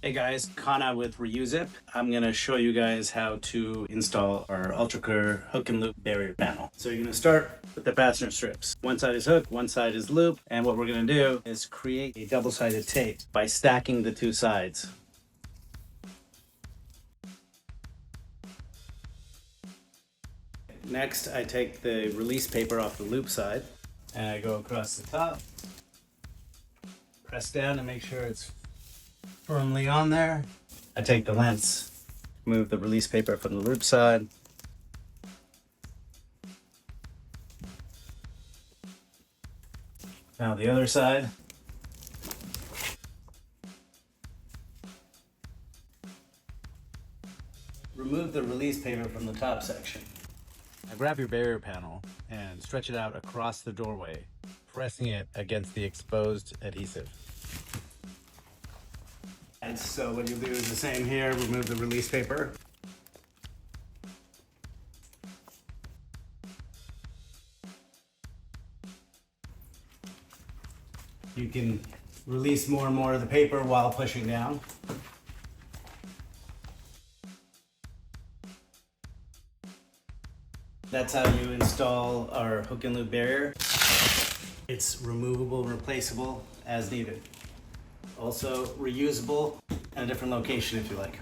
Hey guys, Kana with Reuse. I'm going to show you guys how to install our UltraClear hook and loop barrier panel. So you're going to start with the fastener strips. One side is hook, one side is loop, and what we're going to do is create a double-sided tape by stacking the two sides. Next, I take the release paper off the loop side and I go across the top, press down to make sure it's firmly on there. I take the lengths, move the release paper from the loop side. Now the other side. Remove the release paper from the top section. Now grab your barrier panel and stretch it out across the doorway, pressing it against the exposed adhesive. And so what you'll do is the same here, remove the release paper. You can release more and more of the paper while pushing down. That's how you install our hook and loop barrier. It's removable, replaceable as needed. Also reusable in a different location if you like.